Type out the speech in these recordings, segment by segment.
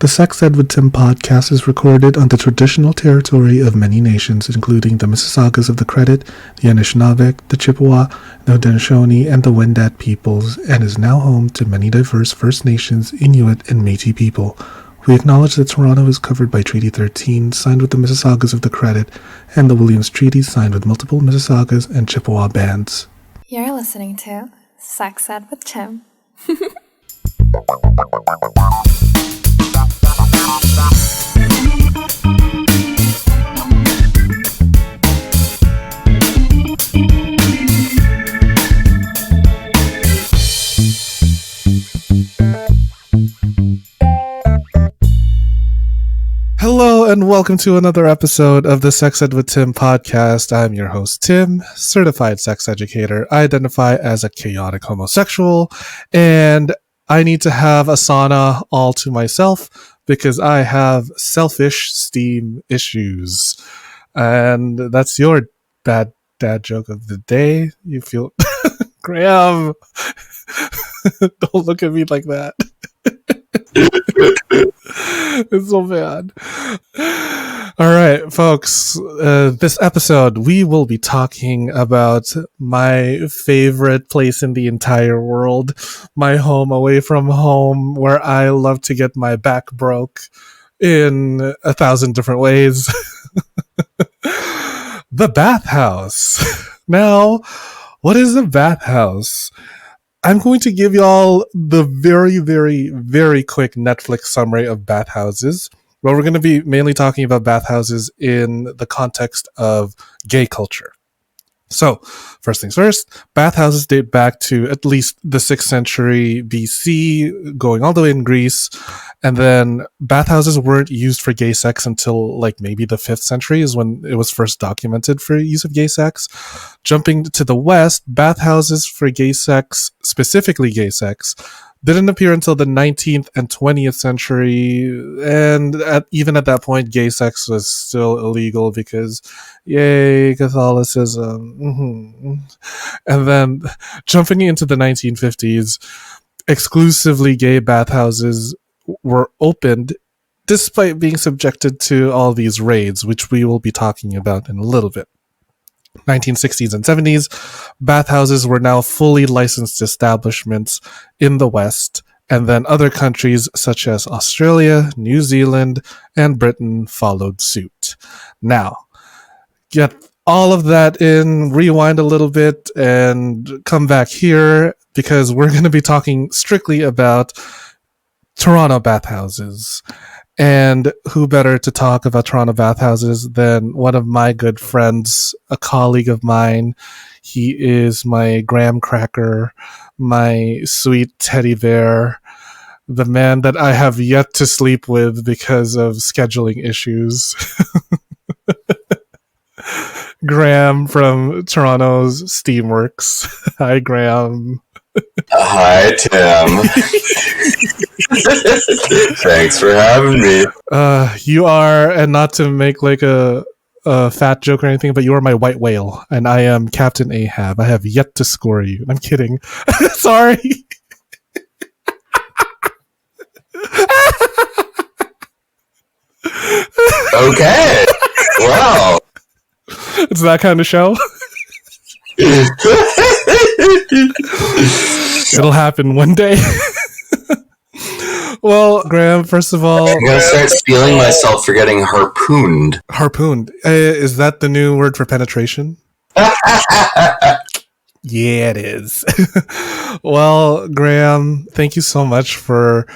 The Sex Ed with Tim podcast is recorded on the traditional territory of many nations, including the Mississaugas of the Credit, the Anishinaabe, the Chippewa, the Haudenosaunee, and the Wendat peoples, and is now home to many diverse First Nations, Inuit, and Métis people. We acknowledge that Toronto is covered by Treaty 13, signed with the Mississaugas of the Credit, and the Williams Treaty, signed with multiple Mississaugas and Chippewa bands. You're listening to Sex Ed with Tim. Hello and welcome to another episode of the Sex Ed with Tim podcast. I'm your host, Tim, certified sex educator. I identify as a chaotic homosexual, and I need to have a sauna all to myself because I have selfish steam issues. And that's your bad dad joke of the day. You feel... Graeme, don't look at me like that. It's so bad. All right, folks, this episode we will be talking about my favorite place in the entire world, my home away from home, where I love to get my back broke in 1,000 different ways. The bathhouse. Now, what is a bathhouse? I'm going to give y'all the very, very, very quick Netflix summary of bathhouses. Well, we're going to be mainly talking about bathhouses in the context of gay culture. So, first things first, bathhouses date back to at least the 6th century BC, going all the way in Greece. And then bathhouses weren't used for gay sex until like maybe the 5th century is when it was first documented for use of gay sex. Jumping to the West, bathhouses for gay sex, specifically gay sex, didn't appear until the 19th and 20th century, and even at that point, gay sex was still illegal because, yay, Catholicism. Mm-hmm. And then, jumping into the 1950s, exclusively gay bathhouses were opened despite being subjected to all these raids, which we will be talking about in a little bit. 1960s and 70s, bathhouses were now fully licensed establishments in the West, and then other countries such as Australia, New Zealand, and Britain followed suit. Now, get all of that in, rewind a little bit, and come back here, because we're going to be talking strictly about Toronto bathhouses. And who better to talk about Toronto bathhouses than one of my good friends, a colleague of mine. He is my graham cracker, my sweet teddy bear, the man that I have yet to sleep with because of scheduling issues. Graeme from Toronto's Steamworks. Hi, Graeme. Hi, Tim. Thanks for having me. You are, and not to make like a fat joke or anything, but you are my white whale, and I am Captain Ahab. I have yet to score you. I'm kidding. Sorry. Okay. Wow. It's that kind of show. It'll happen one day. Well, Graeme, first of all... I'm going to start stealing myself for getting harpooned. Harpooned? Is that the new word for penetration? Yeah, it is. Well, Graeme, thank you so much for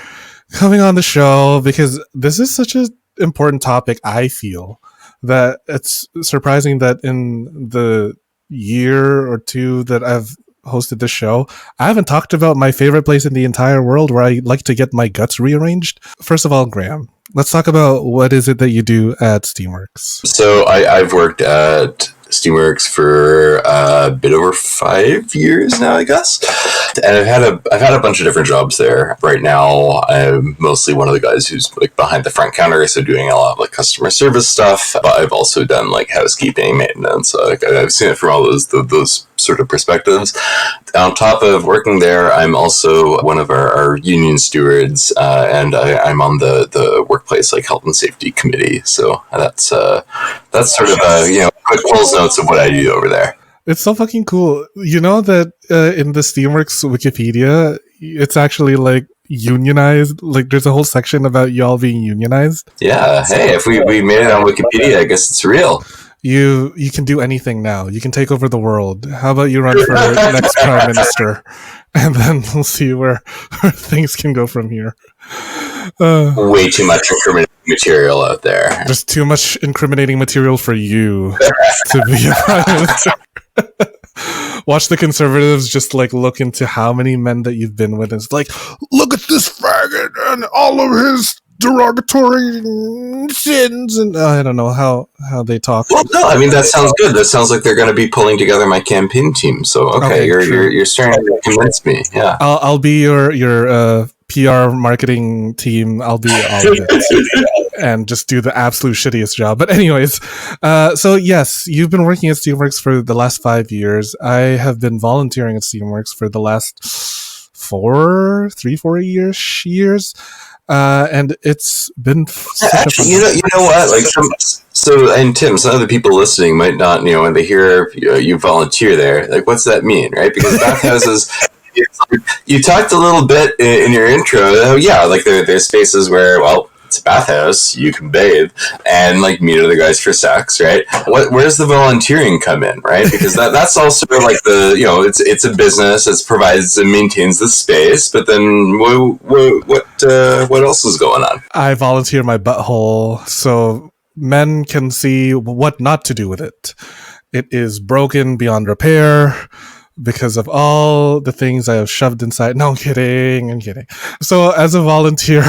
coming on the show, because this is such an important topic, I feel, that it's surprising that in the year or two that I've hosted this show, I haven't talked about my favorite place in the entire world where I like to get my guts rearranged. First of all, Graeme, let's talk about what is it that you do at Steamworks. So I've worked at Steamworks for a bit over 5 years now, I guess. And I've had a bunch of different jobs there. Right now, I'm mostly one of the guys who's like behind the front counter, so doing a lot of like customer service stuff. But I've also done like housekeeping, maintenance. I've seen it from all those sort of perspectives. On top of working there, I'm also one of our union stewards, and I'm on the workplace like health and safety committee. So that's sort of quick close notes of what I do over there. It's so fucking cool. You know that in the Steamworks Wikipedia, it's actually like unionized. Like there's a whole section about y'all being unionized. Yeah. Hey, if we made it on Wikipedia, I guess it's real. You can do anything now. You can take over the world. How about you run for next prime minister, and then we'll see where things can go from here. Way too much incriminating material out there. There's too much incriminating material for you to be a prime minister. Watch the Conservatives just like look into how many men that you've been with. And it's like, look at this faggot and all of his derogatory sins, and I don't know how they talk. Well, no, I mean that sounds good. That sounds like they're going to be pulling together my campaign team. So okay, you're starting to convince me. Yeah, I'll be your PR marketing team. I'll be all of it. And just do the absolute shittiest job. But anyways, so yes, you've been working at Steamworks for the last 5 years. I have been volunteering at Steamworks for the last 4 years. And it's been such you know what? Like so, and Tim, some of the people listening might not, when they hear you volunteer there, like, what's that mean, right? Because bathhouses. You talked a little bit in your intro. Yeah, like there's spaces where, well, it's a bathhouse, you can bathe and like meet other guys for sex, right? Where's the volunteering come in, right? Because that's also like it's a business, it provides and maintains the space, but then what else is going on? I volunteer my butthole so men can see what not to do with it. It is broken beyond repair because of all the things I have shoved inside. No, I'm kidding. So as a volunteer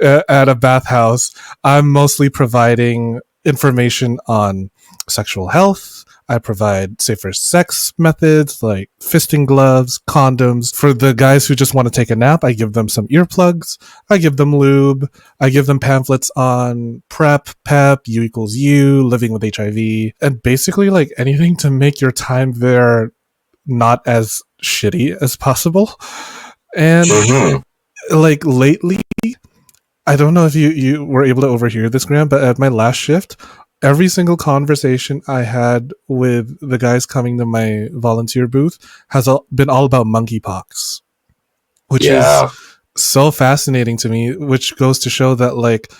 at a bathhouse, I'm mostly providing information on sexual health. I provide safer sex methods like fisting gloves, condoms. For the guys who just want to take a nap, I give them some earplugs. I give them lube. I give them pamphlets on PrEP, U equals U, living with HIV, and basically like anything to make your time there not as shitty as possible. And like lately, I don't know if you were able to overhear this, Graeme, but at my last shift, every single conversation I had with the guys coming to my volunteer booth has been all about monkeypox, which is so fascinating to me, which goes to show that like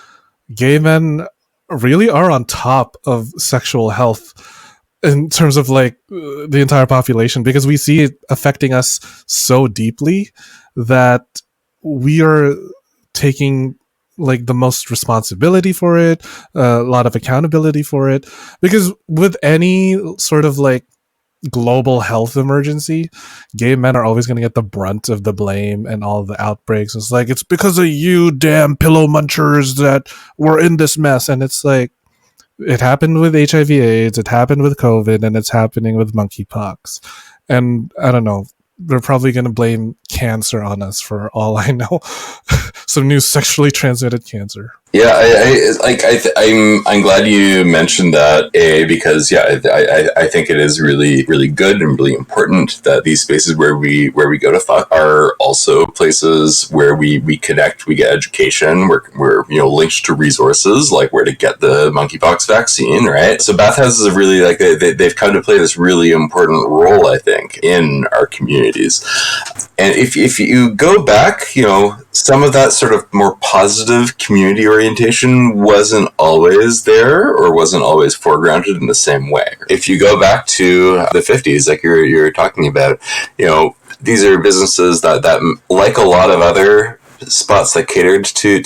gay men really are on top of sexual health in terms of like the entire population, because we see it affecting us so deeply that we are taking like the most responsibility for it, a lot of accountability for it, because with any sort of like global health emergency, gay men are always going to get the brunt of the blame and all the outbreaks. It's like, it's because of you damn pillow munchers that we're in this mess. And it's like, it happened with HIV/AIDS, it happened with COVID, and it's happening with monkeypox. And I don't know, they're probably going to blame cancer on us for all I know. Some new sexually transmitted cancer. Yeah, I'm glad you mentioned that, because I think it is really, really good and really important that these spaces where we go to fuck are also places where we connect, we get education, we're linked to resources like where to get the monkeypox vaccine, right? So bathhouses have really like they've come to play this really important role, I think, in our communities. And if you go back, some of that sort of more positive community orientation wasn't always there or wasn't always foregrounded in the same way. If you go back to the 50s, like you're talking about, these are businesses that like a lot of other spots that catered to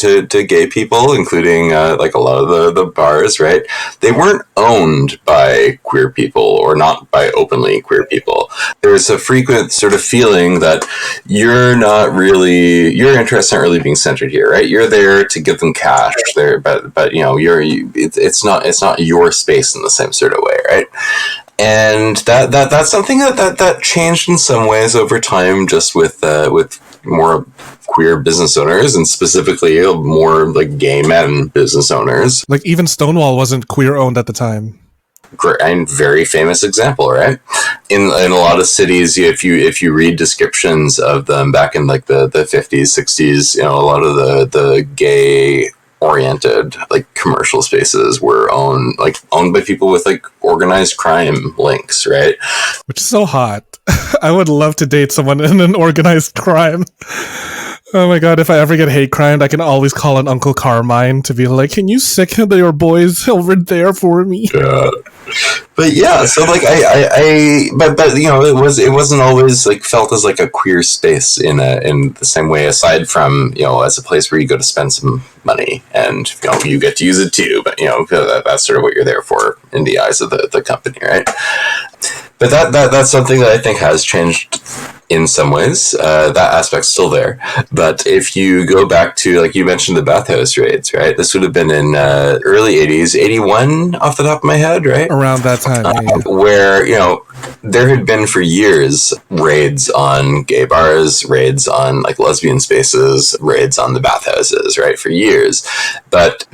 gay people, including like a lot of the bars, right? They weren't owned by queer people or not by openly queer people. There's a frequent sort of feeling that your interests aren't really being centered here, right? You're there to give them cash there, but it's not your space in the same sort of way, right? And that's something that changed in some ways over time, just with more queer business owners, and specifically more like gay men business owners. Like even Stonewall wasn't queer owned at the time. And very famous example, right? In a lot of cities, if you read descriptions of them back in like the 50s, 60s, a lot of the gay oriented like commercial spaces were owned by people with like organized crime links, right? Which is so hot. I would love to date someone in an organized crime. Oh my god, if I ever get hate crimed, I can always call an Uncle Carmine to be like, can you sick your boys over there for me? Yeah. But yeah, so like but it wasn't always like felt as like a queer space in the same way, aside from as a place where you go to spend some money and you get to use it too, but that's sort of what you're there for in the eyes of the company, right? But that's something that I think has changed in some ways. That aspect's still there. But if you go back to, like you mentioned, the bathhouse raids, right? This would have been in early 80s, 81 off the top of my head, right? Around that time, yeah. Where, there had been for years raids on gay bars, raids on like lesbian spaces, raids on the bathhouses, right? For years. But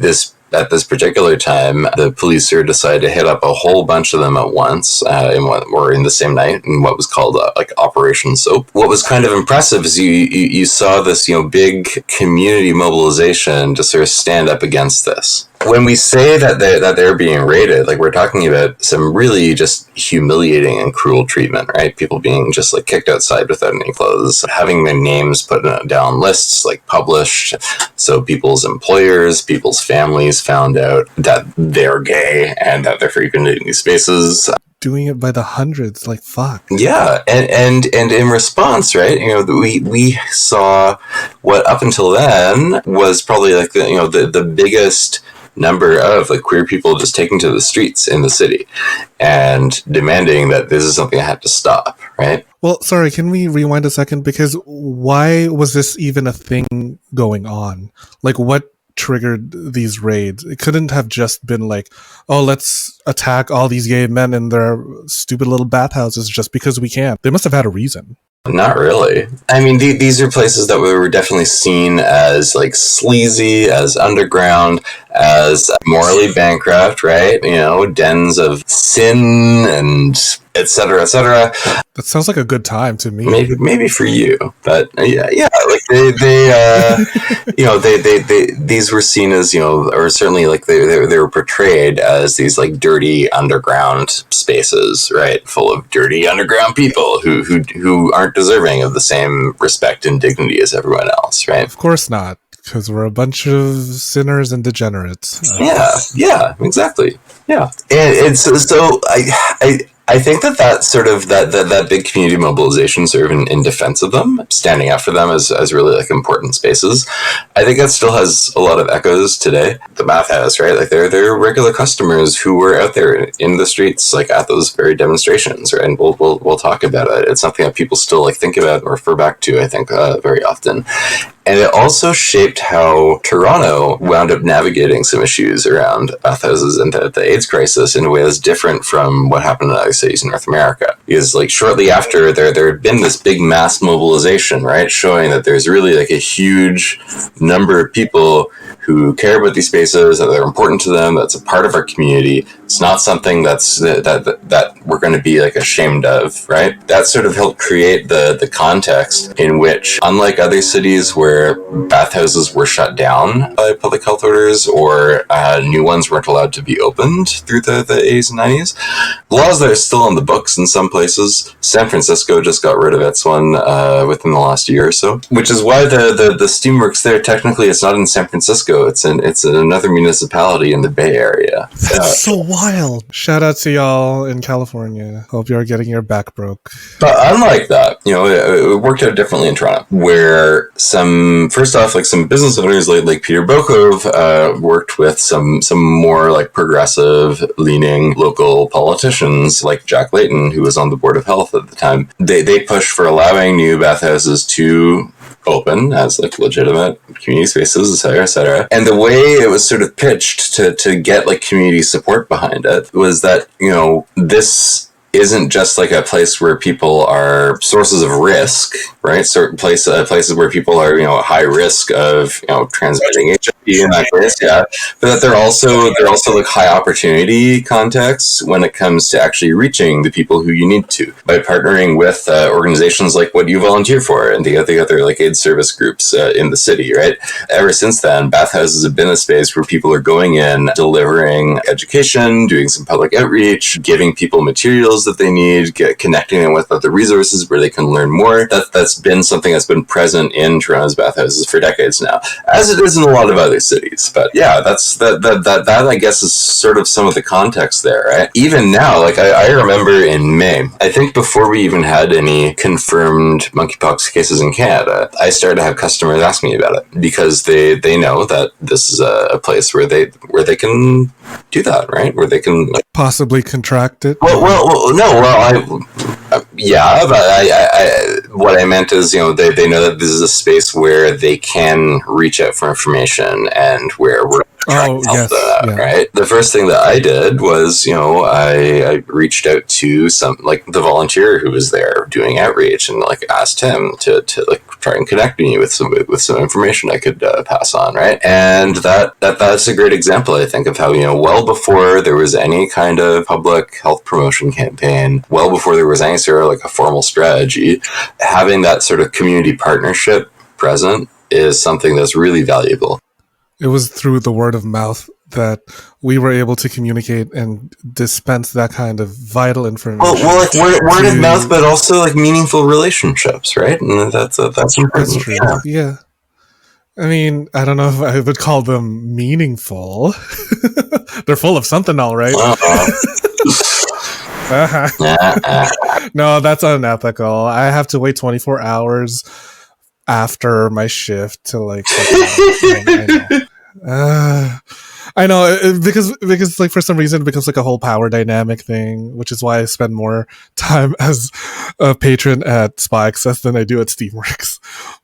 at this particular time, the police here decided to hit up a whole bunch of them at once, in the same night, in what was called like Operation Soap. What was kind of impressive is you saw this big community mobilization to sort of stand up against this. When we say that they're being raided, like we're talking about some really just humiliating and cruel treatment, right? People being just like kicked outside without any clothes, having their names put down lists, like published, so people's employers, people's families found out that they're gay and that they're frequenting these spaces. Doing it by the hundreds, like fuck. Yeah, and in response, right? We saw what up until then was probably like the biggest number of like queer people just taking to the streets in the city and demanding that this is something that had to stop, right? Well, sorry, can we rewind a second? Because why was this even a thing going on? Like, what triggered these raids? It couldn't have just been like, oh, let's attack all these gay men in their stupid little bathhouses just because we can. They must have had a reason. Not really. I mean, these are places that were definitely seen as like sleazy, as underground, as morally bankrupt, right? Dens of sin and et cetera, et cetera. That sounds like a good time to me. Maybe for you, but yeah, like they these were seen as or certainly like they were portrayed as these like dirty underground spaces, right, full of dirty underground people who aren't deserving of the same respect and dignity as everyone else, right? Of course not, because we're a bunch of sinners and degenerates. Yeah, exactly. Yeah, and so I think that sort of that big community mobilization sort of in defense of them, standing up for them as really like important spaces, I think that still has a lot of echoes today. The bathhouse, right? Like they're regular customers who were out there in the streets, like at those very demonstrations, right? And we'll talk about it. It's something that people still like think about or refer back to, I think, very often. And it also shaped how Toronto wound up navigating some issues around bathhouses and the AIDS crisis in a way that's different from what happened in other cities in North America. Because like shortly after, there had been this big mass mobilization, right, showing that there's really like a huge number of people who care about these spaces, that they're important to them, that's a part of our community. It's not something that we're going to be like ashamed of, right? That sort of helped create the context in which, unlike other cities where bathhouses were shut down by public health orders or new ones weren't allowed to be opened through the 80s and 90s, laws that are still on the books in some places. San Francisco just got rid of its one within the last year or so, which is why the Steamworks there, technically it's not in San Francisco. It's in another municipality in the Bay Area. That's so wild. Shout out to y'all in California. Hope you're getting your back broke. But unlike that, it worked out differently in Toronto, where some business owners like Peter Bokov worked with some more like progressive leaning local politicians like Jack Layton, who was on the Board of Health at the time. They pushed for allowing new bathhouses to open as like legitimate community spaces, etc., etc. And the way it was sort of pitched to get like community support behind it was that this isn't just like a place where people are sources of risk, right? Certain places where people are, at high risk of, transmitting HIV in that place, yeah. But that they're also like high opportunity contexts when it comes to actually reaching the people who you need to by partnering with organizations like what you volunteer for and the other like AIDS service groups in the city, right? Ever since then, bathhouses have been a space where people are going in, delivering education, doing some public outreach, giving people materials that they need, connecting them with other resources where they can learn more. That's been something that's been present in Toronto's bathhouses for decades now, as it is in a lot of other cities. But yeah, that I guess is sort of some of the context there, right? Even now, like I remember in May, I think before we even had any confirmed monkeypox cases in Canada, I started to have customers ask me about it because they know that this is a place where they can do that, right? Where they can possibly contract it. Yeah, but I what I meant is, they know that this is a space where they can reach out for information and where we're trying to help them out, right? The first thing that I did was, I reached out to the volunteer who was there doing outreach and asked him to try and connect me with some information I could pass on, right? And that's a great example, I think, of how, well before there was any kind of public health promotion campaign, well before there was any sort of a formal strategy, having that sort of community partnership present is something that's really valuable. It was through the word of mouth that we were able to communicate and dispense that kind of vital information. Well, word of mouth, but also meaningful relationships, right? And that's important. That's true. Yeah. I mean, I don't know if I would call them meaningful. They're full of something, all right. No, that's unethical. I have to wait 24 hours after my shift to I know because for some reason it becomes a whole power dynamic thing, which is why I spend more time as a patron at Spa Access than I do at Steamworks.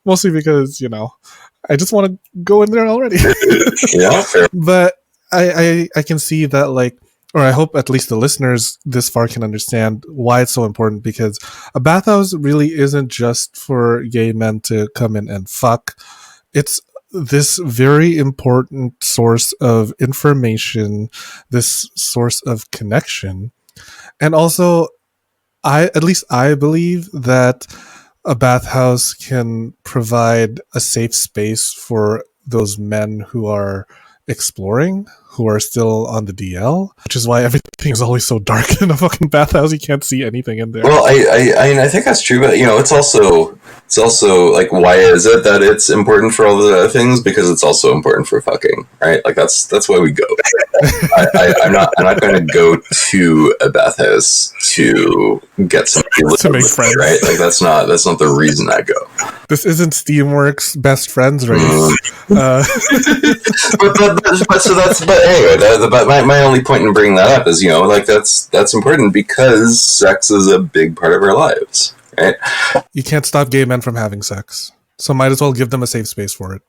Mostly because, I just want to go in there already. Yeah, fair. But I can see that or I hope at least the listeners this far can understand why it's so important, because a bathhouse really isn't just for gay men to come in and fuck. It's this very important source of information, this source of connection. And also, I believe that a bathhouse can provide a safe space for those men who are exploring, who are still on the DL, which is why everything is always so dark in a fucking bathhouse. You can't see anything in there. Well, I think that's true, but it's also why is it that it's important for all the other things? Because it's also important for fucking, right? That's why we go. I'm not going to go to a bathhouse to get somebody to make friends, right? That's not the reason I go. This isn't Steamworks best friends race. But anyway, my only point in bringing that up is that's important because sex is a big part of our lives, right? You can't stop gay men from having sex, so might as well give them a safe space for it.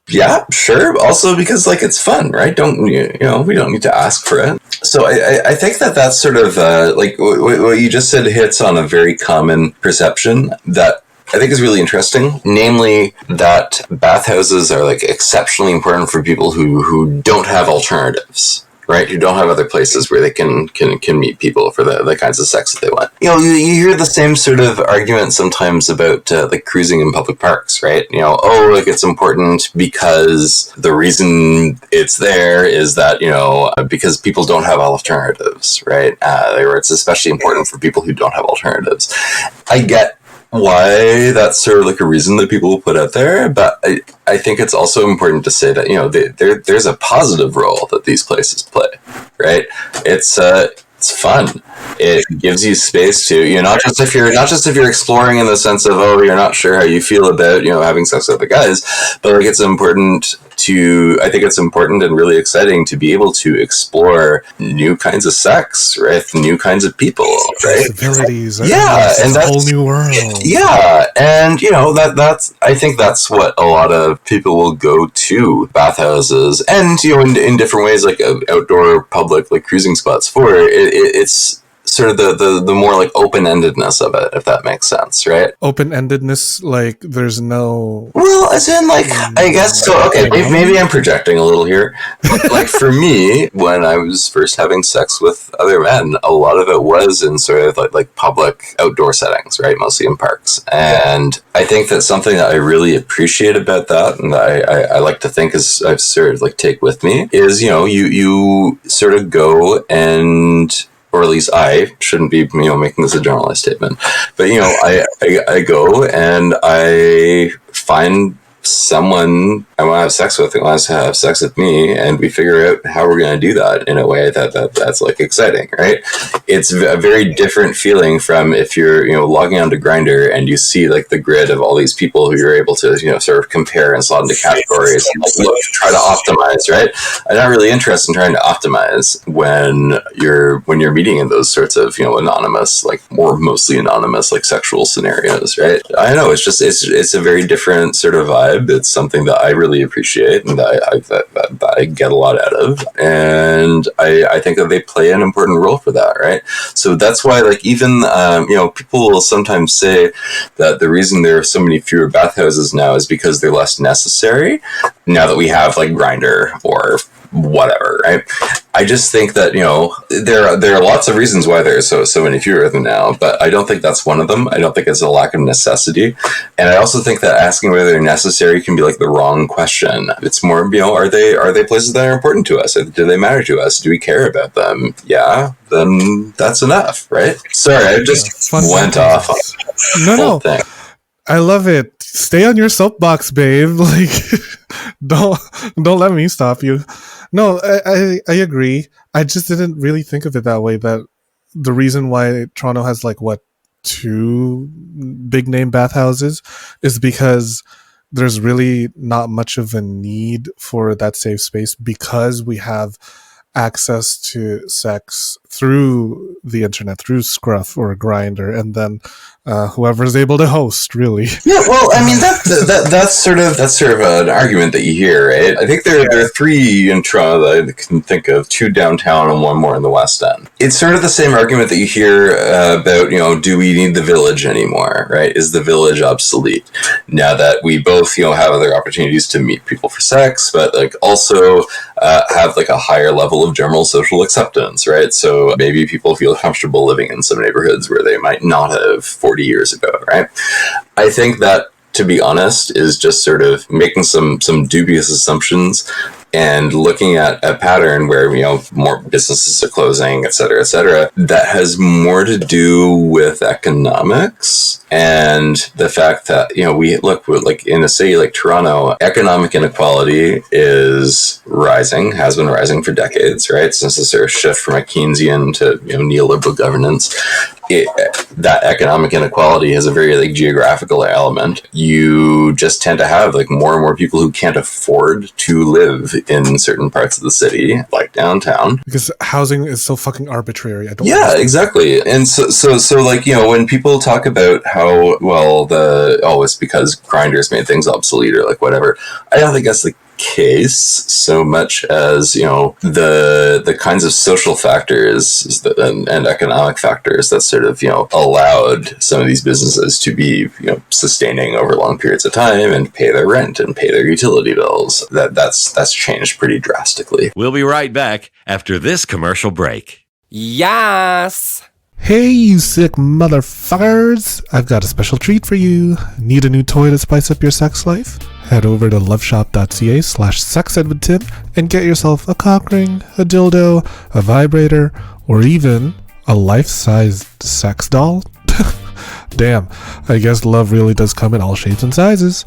Yeah, sure. Also because it's fun, right? We don't need to ask for it. So I think that's sort of what you just said hits on a very common perception that I think is really interesting, namely that bathhouses are exceptionally important for people who don't have alternatives, right? Who don't have other places where they can meet people for the kinds of sex that they want. You hear the same sort of argument sometimes about cruising in public parks, right? It's important because the reason it's there is that because people don't have alternatives, right? Or it's especially important for people who don't have alternatives. I get why that's sort of a reason that people will put out there, but I think it's also important to say that there's a positive role that these places play, right? It's fun. It gives you space to not just if you're exploring in the sense of you're not sure how you feel about having sex with other guys, but it's important I think it's important and really exciting to be able to explore new kinds of sex, right? New kinds of people, right? Possibilities. Yeah, and that's a whole new world. Yeah, and that's I think that's what a lot of people will go to bathhouses and in different ways, outdoor public cruising spots for. It's sort of the more like open-endedness of it, if that makes sense, right? Open-endedness, like there's no... Well, as in, like, I guess so. Okay, maybe I'm projecting a little here. But, like, for me, when I was first having sex with other men, a lot of it was in sort of like public outdoor settings, right? Mostly in parks. And I think that something that I really appreciate about that, and I like to think is I've sort of like take with me, is, you know, you sort of go and, or at least I shouldn't be, you know, making this a generalized statement, but, you know, I go and I find someone I want to have sex with who wants to have sex with me, and we figure out how we're going to do that in a way that's like exciting, right? It's a very different feeling from if you're, you know, logging onto Grindr and you see like the grid of all these people who you're able to, you know, sort of compare and slot into categories and like look, try to optimize, right? I'm not really interested in trying to optimize when you're meeting in those sorts of, you know, anonymous, like more mostly anonymous, like sexual scenarios, right? I know it's a very different sort of vibe. It's something that I really appreciate and that I get a lot out of, and I think that they play an important role for that, right? So that's why, like, even you know, people will sometimes say that the reason there are so many fewer bathhouses now is because they're less necessary now that we have like Grindr or whatever, right? I just think that, you know, there are lots of reasons why there are so many fewer of them now, but I don't think that's one of them. I don't think it's a lack of necessity, and I also think that asking whether they're necessary can be like the wrong question. It's more, you know, are they places that are important to us? Do they matter to us? Do we care about them? Yeah, then that's enough, right? Sorry, I just went off on the whole thing. I love it. Stay on your soapbox, babe. Like, don't let me stop you. No, I agree. I just didn't really think of it that way. That the reason why Toronto has like what 2 big name bathhouses is because there's really not much of a need for that safe space because we have access to sex through the internet, through Scruff or Grindr, and then whoever's able to host, really. Yeah, well, I mean that's sort of an argument that you hear, right? I think there are 3 in Toronto that I can think of, 2 downtown and 1 more in the West End. It's sort of the same argument that you hear about, you know, do we need the Village anymore, right? Is the Village obsolete now that we both, you know, have other opportunities to meet people for sex, but like also have like a higher level of general social acceptance, right? So maybe people feel comfortable living in some neighborhoods where they might not have 40 years ago, right? I think that, to be honest, is just sort of making some dubious assumptions and looking at a pattern where, you know, more businesses are closing, et cetera, that has more to do with economics and the fact that, you know, we're like in a city like Toronto, economic inequality is rising, has been rising for decades, right? Since the sort of shift from a Keynesian to, you know, neoliberal governance. That economic inequality has a very like geographical element. You just tend to have like more and more people who can't afford to live in certain parts of the city, like downtown, because housing is so fucking arbitrary. Exactly. And so like, you know, when people talk about how, well, it's because Grindr's made things obsolete or like whatever, I don't think that's the case so much as, you know, the kinds of social factors and economic factors that sort of, you know, allowed some of these businesses to be, you know, sustaining over long periods of time and pay their rent and pay their utility bills. That's changed pretty drastically. We'll be right back after this commercial break. Yes! Hey, you sick motherfuckers! I've got a special treat for you. Need a new toy to spice up your sex life? Head over to loveshop.ca/sexedwithtim and get yourself a cock ring, a dildo, a vibrator, or even a life-sized sex doll. Damn, I guess love really does come in all shapes and sizes.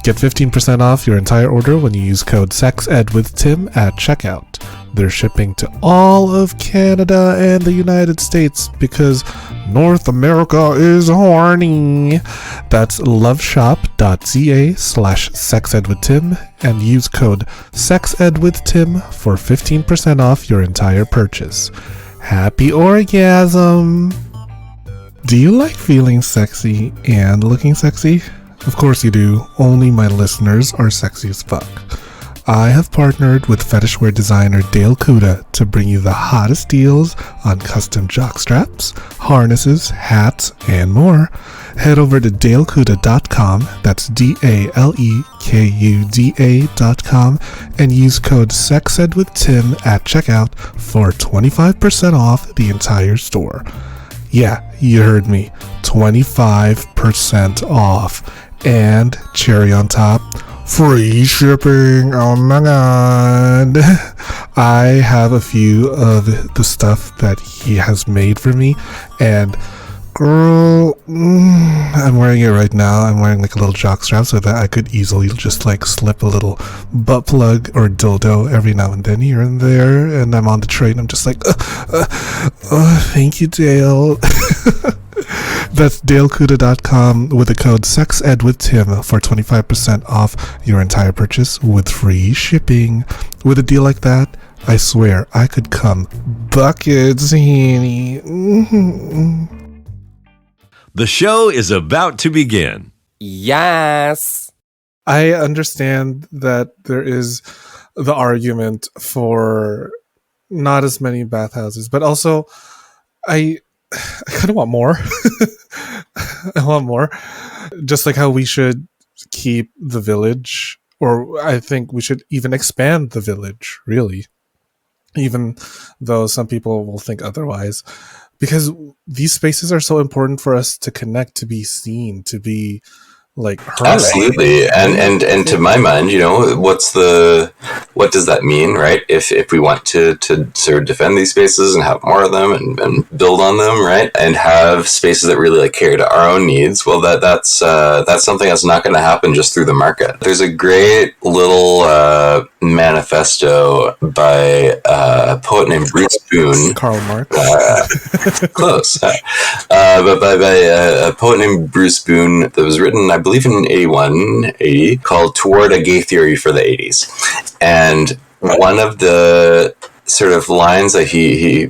Get 15% off your entire order when you use code SEXEDWITHTIM at checkout. They're shipping to all of Canada and the United States because North America is horny. That's loveshop.ca/sexedwithtim and use code SEXEDWITHTIM for 15% off your entire purchase. Happy orgasm! Do you like feeling sexy and looking sexy? Of course you do. Only my listeners are sexy as fuck. I have partnered with fetishwear designer Dale Kuda to bring you the hottest deals on custom jockstraps, harnesses, hats, and more. Head over to dalekuda.com, that's DALEKUDA.com, and use code SEXEDWITHTIM at checkout for 25% off the entire store. Yeah, you heard me, 25% off. And cherry on top, free shipping. Oh my god. I have a few of the stuff that he has made for me, and girl, I'm wearing it right now. I'm wearing like a little jockstrap so that I could easily just like slip a little butt plug or dildo every now and then here and there, and I'm on the train, I'm just like thank you, Dale. That's dalekuda.com with the code SEXEDWITHTIM for 25% off your entire purchase with free shipping. With a deal like that, I swear I could come buckets, honey. The show is about to begin. Yes. I understand that there is the argument for not as many bathhouses, but also I kind of want more. I want more. Just like how we should keep the village, or I think we should even expand the village, really. Even though some people will think otherwise. Because these spaces are so important for us to connect, to be seen, to be like heard. Absolutely. And to my mind, what does that mean, right? If we want to sort of defend these spaces and have more of them and build on them, right? And have spaces that really like cater to our own needs, well that's something that's not going to happen just through the market. There's a great little manifesto by a poet named Bruce Boone. Karl Marx. Close. But by a poet named Bruce Boone that was written, I believe, in 80, called Toward a Gay Theory for the 80s. And one of the sort of lines that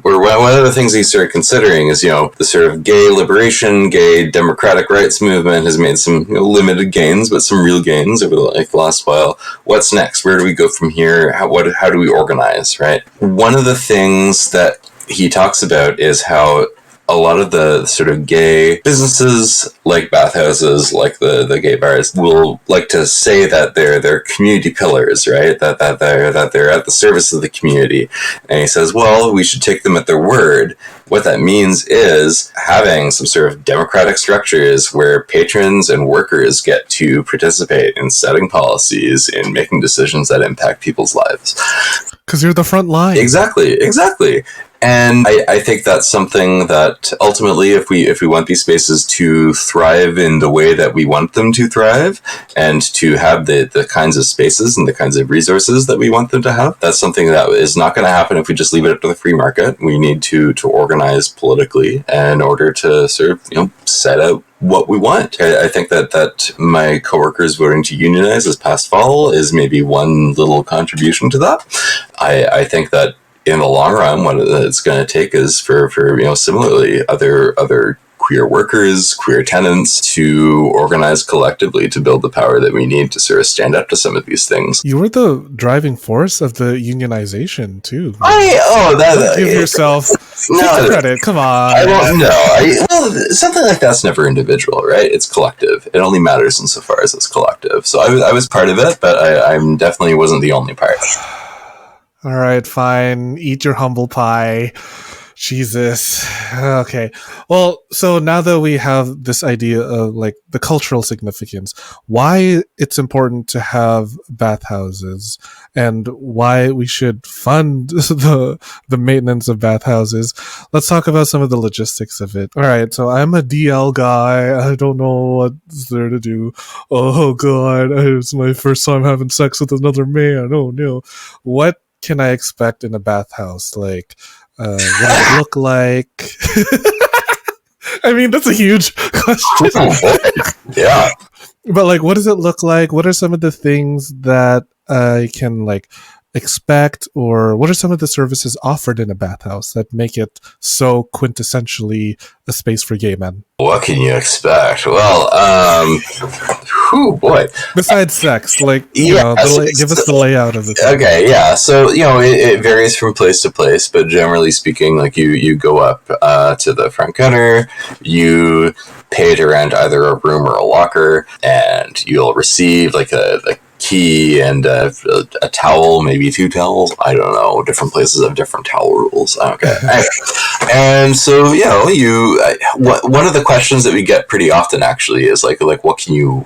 one of the things he started considering is, the sort of gay liberation, gay democratic rights movement has made some limited gains, but some real gains over the last while. What's next? Where do we go from here? How do we organize, right? One of the things that he talks about is how a lot of the sort of gay businesses, like bathhouses, like the gay bars, will like to say that they're community pillars, right? That they're at the service of the community. And he says, well, we should take them at their word. What that means is having some sort of democratic structures where patrons and workers get to participate in setting policies, in making decisions that impact people's lives. Because you're the front line. Exactly. And I think that's something that ultimately, if we want these spaces to thrive in the way that we want them to thrive, and to have the kinds of spaces and the kinds of resources that we want them to have, that's something that is not going to happen if we just leave it up to the free market. We need to organize politically in order to sort of set out what we want. I think that my coworkers voting to unionize this past fall is maybe one little contribution to that. I think that in the long run, what it's going to take is for similarly other queer workers, queer tenants to organize collectively to build the power that we need to sort of stand up to some of these things. You were the driving force of the unionization too. Give yourself credit. Come on. I don't know. Something like that's never individual, right? It's collective. It only matters insofar as it's collective. So I was part of it, but I definitely wasn't the only part. All right, fine. Eat your humble pie. Jesus. Okay. Well, so now that we have this idea of like the cultural significance, why it's important to have bathhouses and why we should fund the maintenance of bathhouses, let's talk about some of the logistics of it. All right. So I'm a DL guy. I don't know what's there to do. Oh God. It's my first time having sex with another man. Oh no. What can I expect in a bathhouse? Like, what does it look like? I mean, that's a huge question. Yeah. But like, what does it look like? What are some of the things that I can like expect, or what are some of the services offered in a bathhouse that make it so quintessentially a space for gay men? What can you expect? Well, boy. Besides sex, like, Yeah, give us the layout of the thing. Okay, yeah. So, it varies from place to place, but generally speaking, like you go up to the front counter, you pay to rent either a room or a locker, and you'll receive like a key and a towel, maybe 2 towels. I don't know. Different places have different towel rules. Okay. And so, one of the questions that we get pretty often actually is like what can you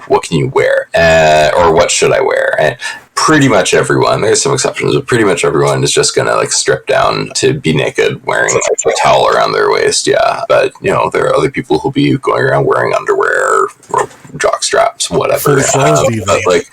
wear, or what should I wear? And pretty much everyone, there's some exceptions, but pretty much everyone is just gonna like strip down to be naked, wearing a towel around their waist. Yeah, but there are other people who'll be going around wearing underwear or jock straps, whatever. But like,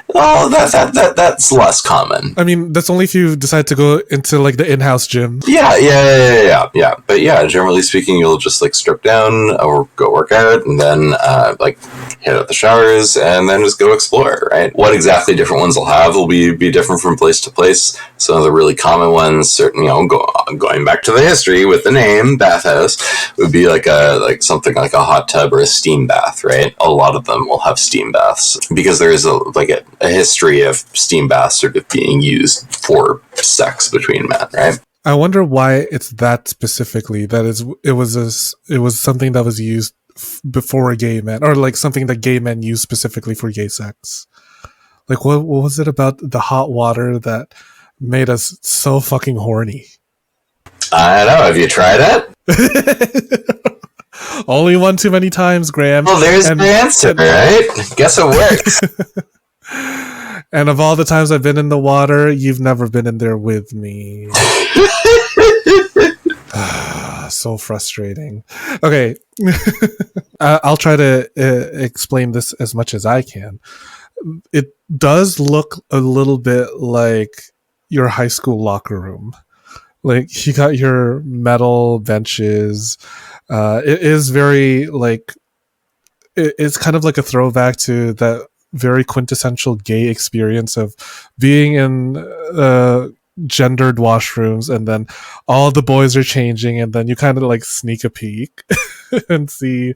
that's less common. I mean, that's only if you decide to go into like the in-house gym. Yeah. But yeah, generally speaking, you'll just like strip down or go work out, and then like hit out the showers, and then just go explore. Right? What exactly different ones will have will be different from place to place. Some of the really common ones, certainly, going back to the history with the name bathhouse, would be like something like a hot tub or a steam bath. Right? A lot of them will have steam baths because there is a history of steam baths sort of being used for sex between men, right? I wonder why it's that specifically. It was something that was used before gay men, or like something that gay men use specifically for gay sex. Like, what was it about the hot water that made us so fucking horny? I don't know. Have you tried it? Only one too many times, Graeme. Well, there's the answer, right? Guess it works. And of all the times I've been in the water, you've never been in there with me. So frustrating. Okay. I'll try to explain this as much as I can. It does look a little bit like your high school locker room. Like, you got your metal benches. It is very like, it's kind of like a throwback to that very quintessential gay experience of being in gendered washrooms, and then all the boys are changing, and then you kind of like sneak a peek and see.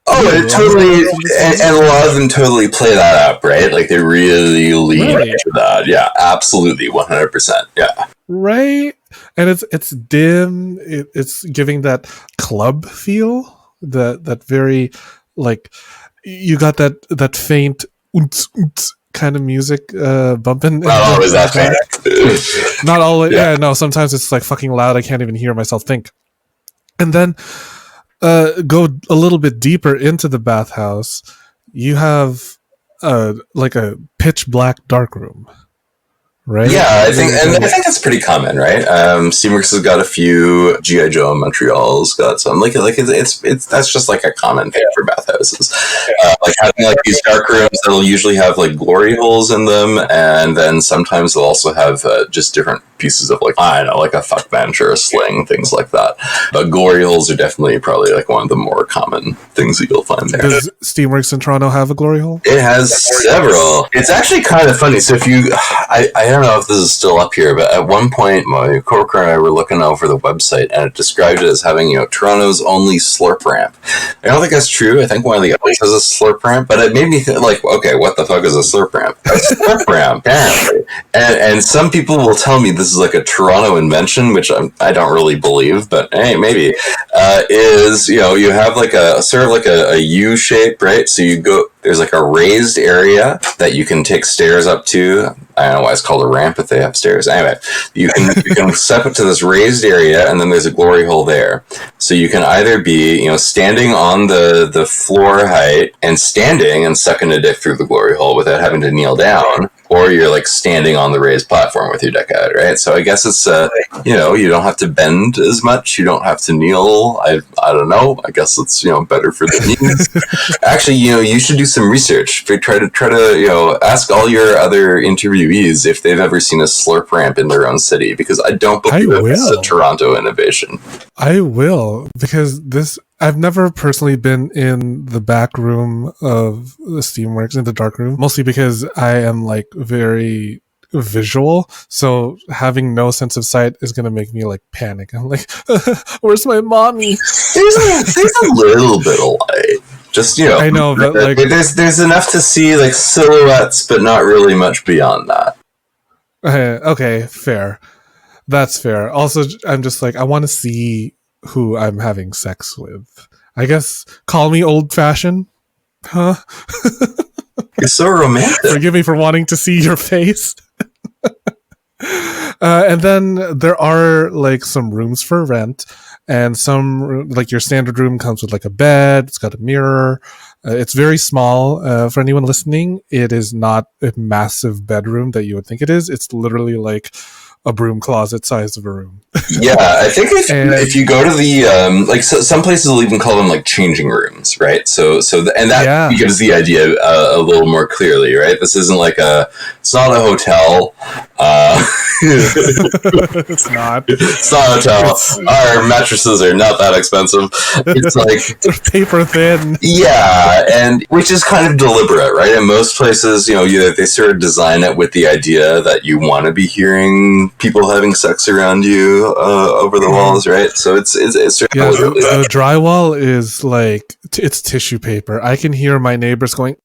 It totally, and a lot of them totally play that up, right? Like, they really lean into that. Yeah, absolutely, 100%. Yeah, right. And it's dim. It's giving that club feel. That very, like, you got that faint kind of music bumping. Not always that faint. Not all. Yeah, no. Sometimes it's like fucking loud. I can't even hear myself think. And then go a little bit deeper into the bathhouse. You have like a pitch black dark room. Right? Yeah, I think that's pretty common, right? Steamworks has got a few. G.I. Joe in Montreal's got some. Like it's that's just like a common thing for bathhouses. Like having like these dark rooms that'll usually have like glory holes in them, and then sometimes they'll also have just different pieces of like, I don't know, like a fuck bench or a sling, things like that. But glory holes are definitely probably like one of the more common things that you'll find there. Does Steamworks in Toronto have a glory hole? It has several. It's actually kind of funny. So if you, I don't know if this is still up here, but at one point my coworker and I were looking over the website, and it described it as having, Toronto's only slurp ramp. I don't think that's true. I think one of the others has a slurp ramp, but it made me think, like, okay, what the fuck is a slurp ramp? A slurp ramp, apparently. And some people will tell me this is like a Toronto invention, which I don't really believe, but hey, maybe. Is, you have like a sort of like a U shape, right? So you go, there's like a raised area that you can take stairs up to. I don't know why it's called a ramp if they have stairs. Anyway, you can step up to this raised area, and then there's a glory hole there. So you can either be, standing on the floor height and standing and sucking a dick through the glory hole without having to kneel down, or you're like standing on the raised platform with your dick out, right? So I guess it's you don't have to bend as much, you don't have to kneel. I don't know. I guess it's better for the knees. Actually, you should do some research. Try to ask all your other interviewees if they've ever seen a slurp ramp in their own city, because I don't believe it's a Toronto innovation. I will, because I've never personally been in the back room of the Steamworks, in the dark room, mostly because I am like very visual. So having no sense of sight is going to make me like panic. I'm like, where's my mommy? There's a little bit of light. Just, I know, but like, there's enough to see like silhouettes, but not really much beyond that. okay, fair. That's fair. Also, I'm just like, I want to see who I'm having sex with. I guess call me old fashioned, huh? You're so romantic. Forgive me for wanting to see your face. And then there are like some rooms for rent, and some like your standard room comes with like a bed. It's got a mirror. It's very small. For anyone listening, it is not a massive bedroom that you would think it is. It's literally like a broom closet size of a room. Yeah, I think if you go to the like some places will even call them like changing rooms, right? That gives the idea a little more clearly, right? This isn't like it's not a hotel. It's not. It's not a hotel. Our mattresses are not that expensive. It's like they're paper thin. Yeah, and which is kind of deliberate, right? In most places, they sort of design it with the idea that you want to be hearing people having sex around you over the walls, right? So it's the drywall is like it's tissue paper. I can hear my neighbors going,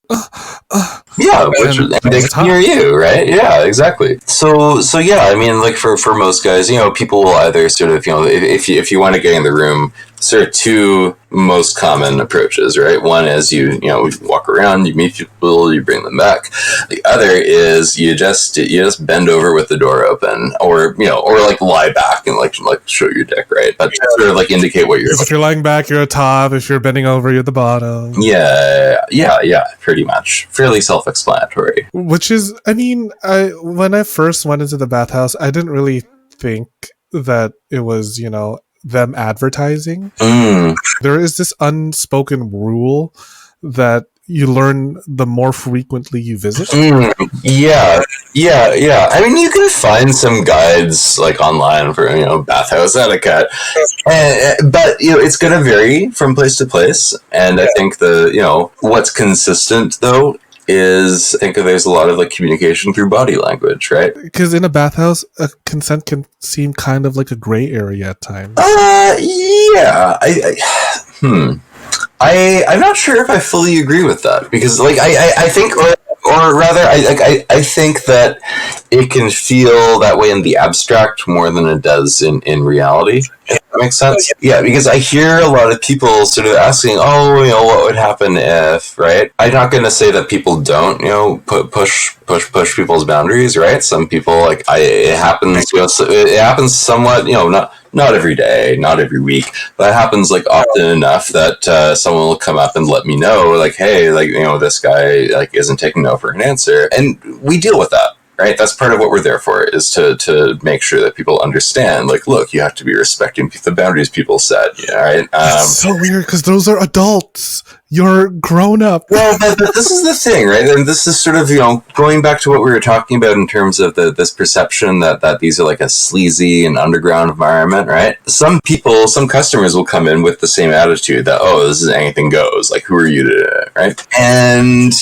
yeah, and they can hear you, right? Yeah, exactly. So yeah, I mean, like for most guys, people will either sort of, if you want to get in the room, sort of two most common approaches, right? One is you walk around, you meet people, you bring them back. The other is you just bend over with the door open, or like lie back and like show your dick, right? But sort of like indicate what you're. If you're lying back, you're at top. If you're bending over, you're at the bottom. Yeah, pretty much, fairly self-explanatory. Which is, I mean, when I first went into the bathhouse, I didn't really think that it was them advertising. There is this unspoken rule that you learn the more frequently you visit. Yeah. I mean, you can find some guides like online for bathhouse etiquette, but it's going to vary from place to place. And I think what's consistent though is I think there's a lot of like communication through body language, right? Because in a bathhouse, consent can seem kind of like a gray area at times. Yeah. I'm not sure if I fully agree with that, because like I think, or rather, I think that it can feel that way in the abstract more than it does in reality. If that makes sense. Yeah, because I hear a lot of people sort of asking, what would happen if, right? I'm not going to say that people don't, push people's boundaries, right? Some people it happens. It happens somewhat, not every day, not every week, but it happens like often enough that someone will come up and let me know, like, hey, like this guy like isn't taking no for an answer, and we deal with that. Right, that's part of what we're there for, is to make sure that people understand. Like, look, you have to be respecting the boundaries people set. Right? That's so weird because those are adults. You're grown up. Well, but this is the thing, right? And this is sort of going back to what we were talking about in terms of this perception that these are like a sleazy and underground environment, right? Some customers will come in with the same attitude that this is anything goes. Like, who are you to, right? And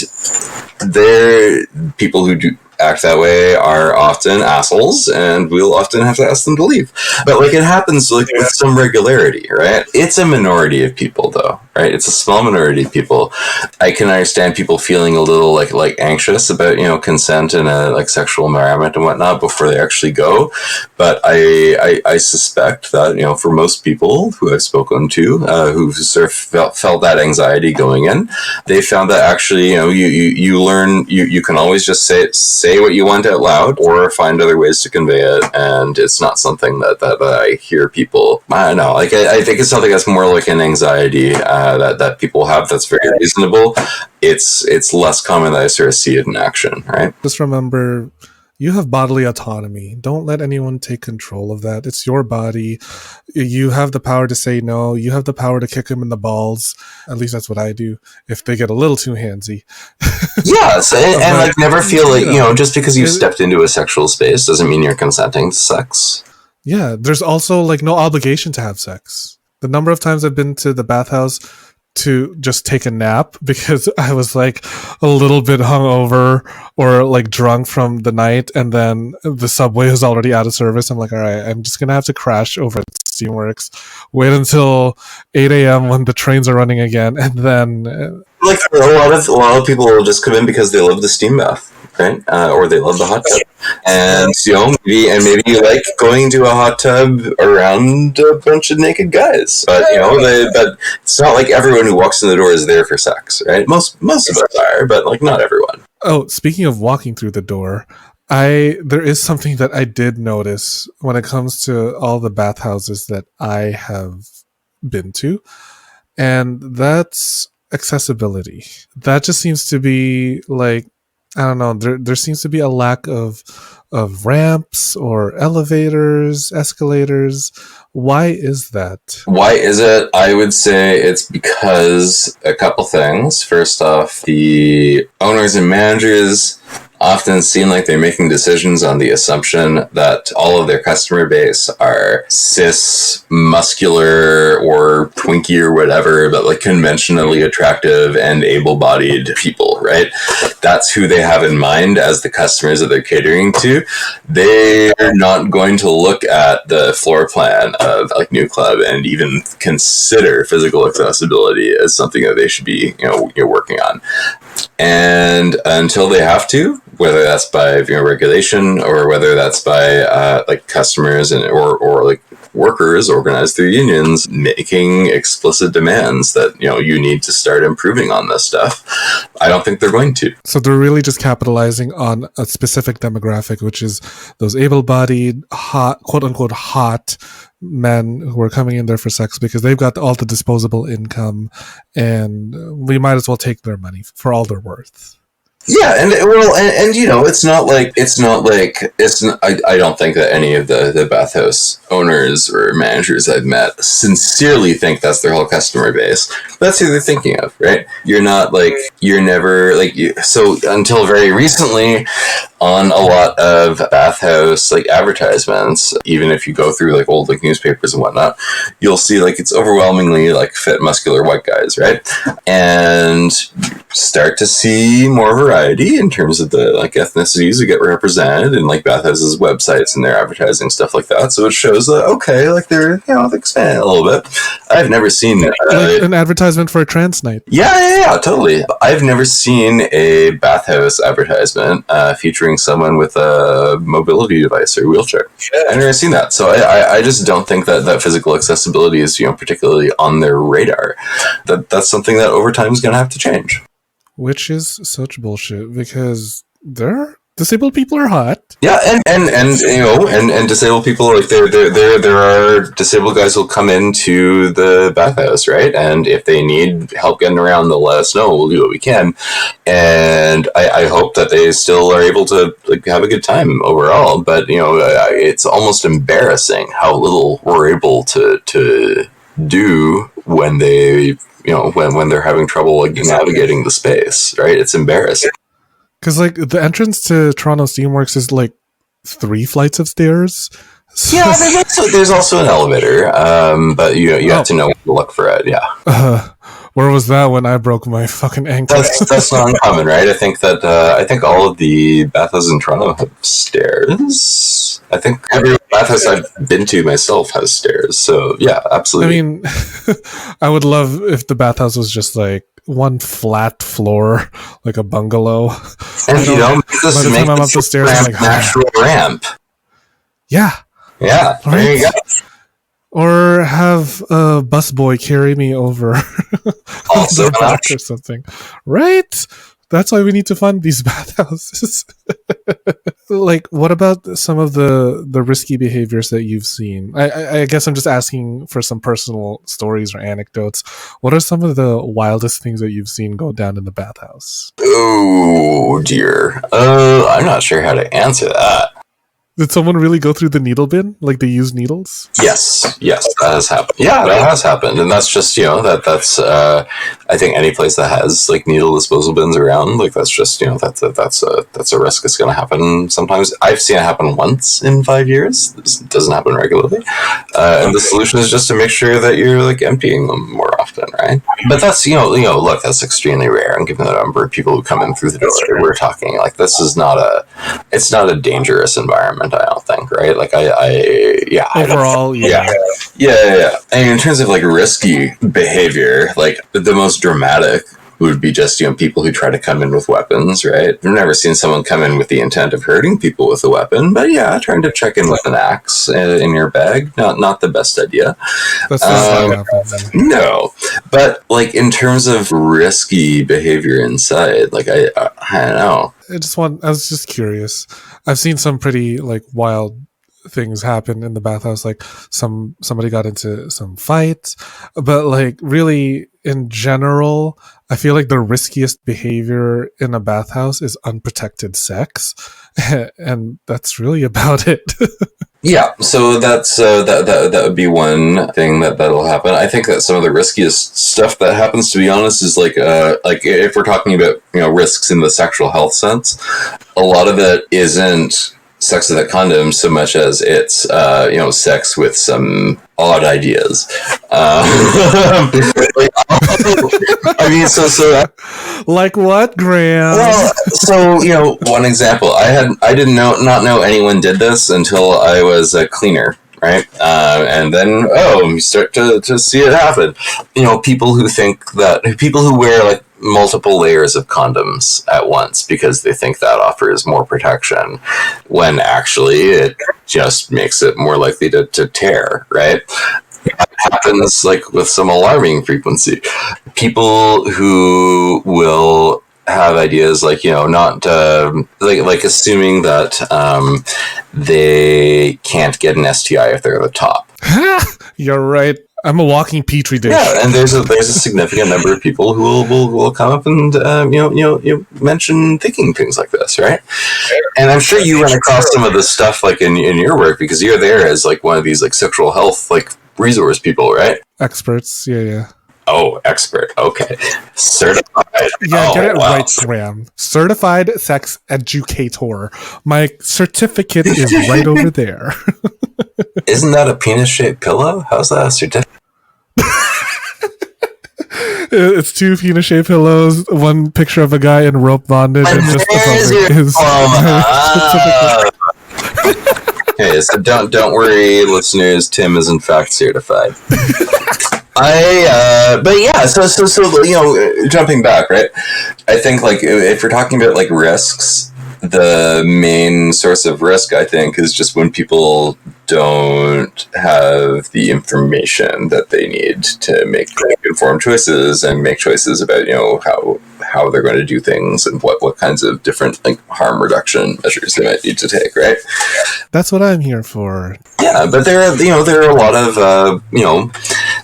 they're people who do act that way are often assholes, and we'll often have to ask them to leave. But like, it happens like with some regularity, right? It's a minority of people though, right? It's a small minority of people. I can understand people feeling a little like anxious about consent in a like sexual environment and whatnot before they actually go. But I suspect that for most people who I've spoken to who sort of felt that anxiety going in, they found that actually you learn you can always just say what you want out loud, or find other ways to convey it, and it's not something that I hear people. I don't know. Like I think it's something that's more like an anxiety that people have. That's very reasonable. It's less common that I sort of see it in action. Right. Just remember, you have bodily autonomy. Don't let anyone take control of that. It's your body. You have the power to say no. You have the power to kick them in the balls. At least that's what I do if they get a little too handsy. Yes, and like never feel like, just because you stepped into a sexual space doesn't mean you're consenting to sex. Yeah, there's also like no obligation to have sex. The number of times I've been to the bathhouse, to just take a nap because I was like a little bit hungover or like drunk from the night, and then the subway was already out of service. I'm like, all right, I'm just gonna have to crash over at Steamworks, wait until 8 a.m. when the trains are running again, and then Like a lot of people will just come in because they love the steam bath, right? Or they love the hot tub, and maybe you like going to a hot tub around a bunch of naked guys. But but it's not like everyone who walks in the door is there for sex, right? Most of us are, but like not everyone. oh, speaking of walking through the door, there is something that I did notice when it comes to all the bathhouses that I have been to, and that's accessibility. That just seems to be like, I don't know, there seems to be a lack of ramps or elevators, escalators. Why is that? Why is it? I would say it's because a couple things. First off, the owners and managers often seem like they're making decisions on the assumption that all of their customer base are cis, muscular, or twinkie or whatever, but like conventionally attractive and able-bodied people, right? That's who they have in mind as the customers that they're catering to. They're not going to look at the floor plan of like New Club and even consider physical accessibility as something that they should be, working on. And until they have to, whether that's by regulation or whether that's by like customers or like workers organized through unions making explicit demands that you need to start improving on this stuff, I don't think they're going to. So they're really just capitalizing on a specific demographic, which is those able-bodied, hot, quote-unquote hot men who are coming in there for sex because they've got all the disposable income, and we might as well take their money for all they're worth. Yeah, and I don't think that any of the bathhouse owners or managers I've met sincerely think that's their whole customer base. That's who they're thinking of, right? So until very recently, on a lot of bathhouse like advertisements, even if you go through like old like newspapers and whatnot, you'll see like it's overwhelmingly like fit, muscular white guys, right? And start to see more variety in terms of the like ethnicities that get represented in like bathhouses websites and their advertising, stuff like that. So it shows that okay, like they're expanding a little bit. I've never seen like an advertisement for a trans night. Yeah, totally. I've never seen a bathhouse advertisement featuring someone with a mobility device or wheelchair. I've never seen that. So I just don't think that physical accessibility is particularly on their radar. That's something that over time is going to have to change. Which is such bullshit because disabled people are hot. Yeah, and disabled people, like there are disabled guys who'll come into the bathhouse, right? And if they need help getting around, they'll let us know. We'll do what we can, and I hope that they still are able to like have a good time overall. But it's almost embarrassing how little we're able to do when they when they're having trouble like navigating the space, right? It's embarrassing. Because like the entrance to Toronto Steamworks is like 3 flights of stairs. Yeah, there's also an elevator, but you have to know where to look for it. Yeah. Where was that when I broke my fucking ankle? That's not uncommon, right? I think all of the bathhouses in Toronto have stairs. I think every bathhouse I've been to myself has stairs. So yeah, absolutely. I mean, I would love if the bathhouse was just like one flat floor, like a bungalow. And make I'm up the stairs, I'm like, natural ramp. Yeah. Yeah. Right? There you go. Or have a busboy carry me over Also the back or something. Right? That's why we need to fund these bathhouses. Like, what about some of the risky behaviors that you've seen? I guess I'm just asking for some personal stories or anecdotes. What are some of the wildest things that you've seen go down in the bathhouse? Oh, dear. I'm not sure how to answer that. Did someone really go through the needle bin? Like they use needles? Yes, that has happened. Yeah, that has happened, and that's just that's I think any place that has like needle disposal bins around, like that's just that's a risk that's going to happen sometimes. I've seen it happen once in 5 years. This doesn't happen regularly, and the solution is just to make sure that you're like emptying them more often, right? But that's look, that's extremely rare, and given the number of people who come in through the door, we're talking like this is not it's not a dangerous environment. I don't think, right? Like Overall, yeah. I mean, in terms of like risky behavior, like the most dramatic would be just people who try to come in with weapons, right? I've never seen someone come in with the intent of hurting people with a weapon, but yeah, trying to check in with an axe in your bag, not the best idea. That's not what happens. No, but like in terms of risky behavior inside, like I don't know. I was just curious. I've seen some pretty like wild things happen in the bathhouse. Like somebody got into some fights, but like really in general, I feel like the riskiest behavior in a bathhouse is unprotected sex, and that's really about it. Yeah, so that's that would be one thing that'll happen. I think that some of the riskiest stuff that happens, to be honest, is like if we're talking about risks in the sexual health sense, a lot of it isn't sex without condoms so much as it's sex with some odd ideas. I mean, so like what, Graeme? well, so one example, I didn't not know anyone did this until I was a cleaner. Right, and then you start to see it happen. People who wear like multiple layers of condoms at once because they think that offers more protection, when actually it just makes it more likely to tear. Right. It happens like with some alarming frequency. People who will have ideas like not like assuming that they can't get an STI if they're the top. You're right. I'm a walking petri dish. Yeah, and there's a significant number of people who will come up and mention thinking things like this, right? And I'm sure you run across some of this stuff like in your work because you're there as like one of these like sexual health like resource people, right? Experts, yeah. Oh, expert. Okay. Certified. Yeah, get it right, Graeme. Certified sex educator. My certificate is right over there. Isn't that a penis-shaped pillow? How's that a certificate? It's two penis-shaped pillows, one picture of a guy in rope bondage, and just above it is Okay, so don't worry, listeners. Tim is in fact certified. But yeah, so jumping back, right? I think like if we're talking about like risks, the main source of risk, I think, is just when people don't have the information that they need to make informed choices and make choices about how they're going to do things and what kinds of different like harm reduction measures they might need to take, right? That's what I'm here for. Yeah, but there are a lot of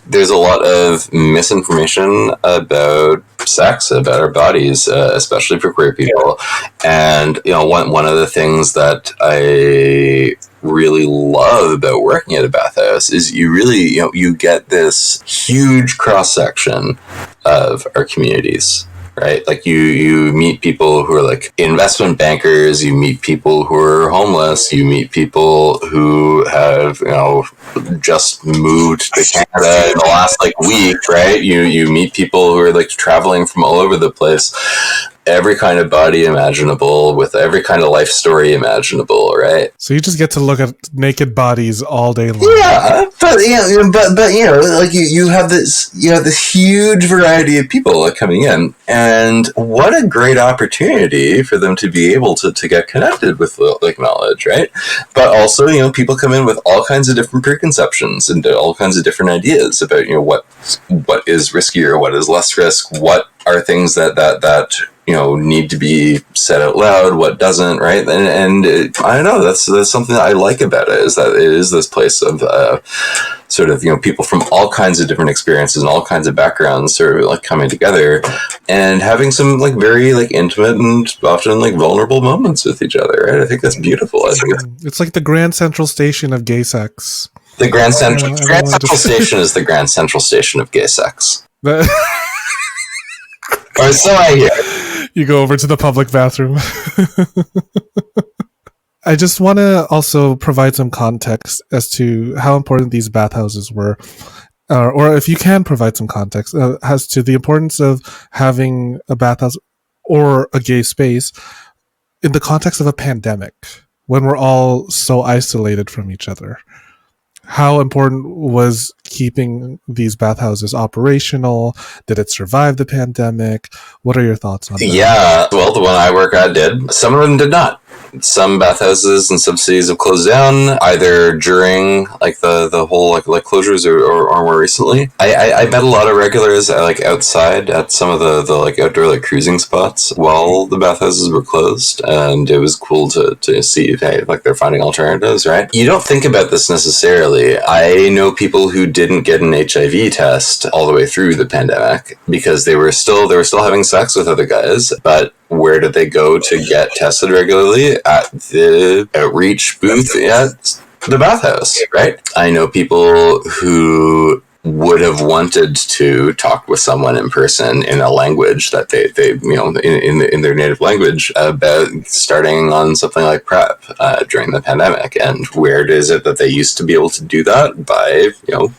there's a lot of misinformation about sex, about our bodies, especially for queer people. And one of the things that I really love about working at a bathhouse is you really you get this huge cross section of our communities. Right, like you meet people who are like investment bankers, you meet people who are homeless, you meet people who have just moved to Canada in the last like week, right? You meet people who are like traveling from all over the place, every kind of body imaginable, with every kind of life story imaginable, right? So you just get to look at naked bodies all day long. Yeah, but like you have this huge variety of people coming in, and what a great opportunity for them to be able to get connected with like knowledge, right? But also, people come in with all kinds of different preconceptions and all kinds of different ideas about what is riskier, what is less risk, what are things that need to be said out loud, what doesn't, right? And I don't know, that's something that I like about it, is that it is this place of sort of people from all kinds of different experiences and all kinds of backgrounds sort of like coming together and having some like very like intimate and often like vulnerable moments with each other, right? I think that's beautiful. I think it's like the Grand Central Station of gay sex. The Grand Central Station is the Grand Central Station of gay sex. Or so I hear. You go over to the public bathroom. I just want to also provide some context as to how important these bathhouses were, or if you can provide some context as to the importance of having a bathhouse or a gay space in the context of a pandemic when we're all so isolated from each other. How important was keeping these bathhouses operational? Did it survive the pandemic? What are your thoughts on that? Yeah, well, the one I work at did. Some of them did not. Some bathhouses and some cities have closed down either during like the whole like closures or more recently. I met a lot of regulars like outside at some of the like outdoor like cruising spots while the bathhouses were closed, and it was cool to see hey, like they're finding alternatives, right? You don't think about this necessarily. I know people who didn't get an HIV test all the way through the pandemic because they were still having sex with other guys, but where did they go to get tested regularly? At the outreach booth at the bathhouse, right? I know people who would have wanted to talk with someone in person in a language that they in their native language about starting on something like PrEP during the pandemic. And where is it that they used to be able to do that? By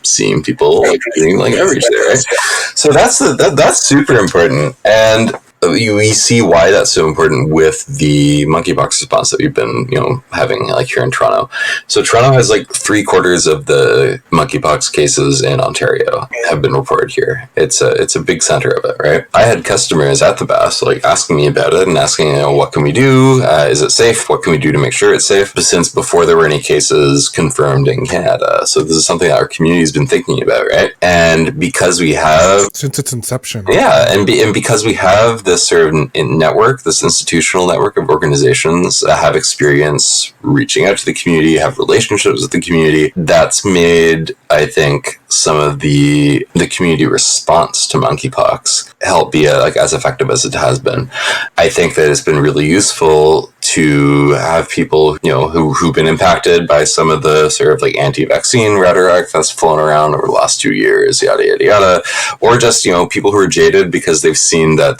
seeing people like doing like outreach there, right? So that's super important. And we see why that's so important with the monkeypox response that we've been, having like here in Toronto. So Toronto has like 3/4 of the monkeypox cases in Ontario have been reported here. It's a big center of it, right? I had customers at the bath like asking me about it and asking, what can we do? Is it safe? What can we do to make sure it's safe? But since before there were any cases confirmed in Canada, so this is something that our community's been thinking about, right? And because we have since its inception, and because we have this sort of network, this institutional network of organizations that have experience reaching out to the community, have relationships with the community, that's made, I think, some of the community response to monkeypox help be like as effective as it has been. I think that it's been really useful to have people, who've been impacted by some of the sort of like anti-vaccine rhetoric that's flown around over the last 2 years, yada, yada, yada, or just, people who are jaded because they've seen that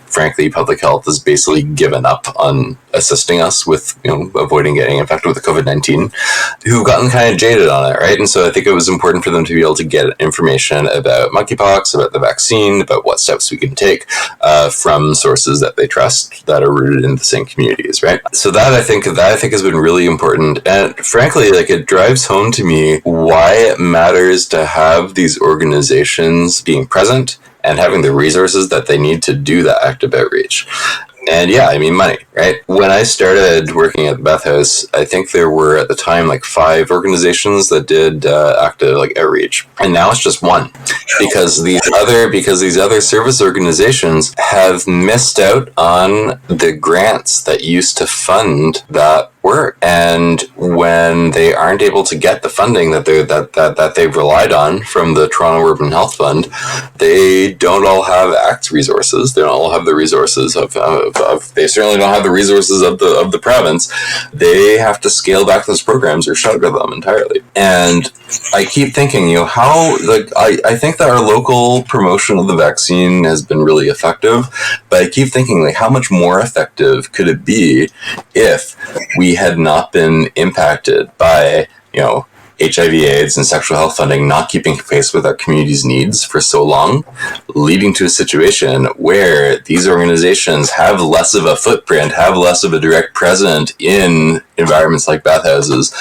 frankly, public health has basically given up on assisting us with, avoiding getting infected with COVID-19, who've gotten kind of jaded on it, right? And so I think it was important for them to be able to get information about monkeypox, about the vaccine, about what steps we can take from sources that they trust that are rooted in the same communities, right? So that I think has been really important. And frankly, like it drives home to me why it matters to have these organizations being present and having the resources that they need to do that active outreach. And yeah, I mean, money, right? When I started working at the bathhouse, I think there were at the time like 5 organizations that did active like outreach, and now it's just 1 because these other service organizations have missed out on the grants that used to fund that work. And when they aren't able to get the funding that they've relied on from the Toronto Urban Health Fund, they don't all have ACTS resources. They don't all have the resources of they certainly don't have the resources of the province. They have to scale back those programs or shutter them entirely. And I keep thinking, how I think that our local promotion of the vaccine has been really effective, but I keep thinking like how much more effective could it be if we had not been impacted by, HIV/AIDS and sexual health funding not keeping pace with our community's needs for so long, leading to a situation where these organizations have less of a footprint, have less of a direct presence in environments like bathhouses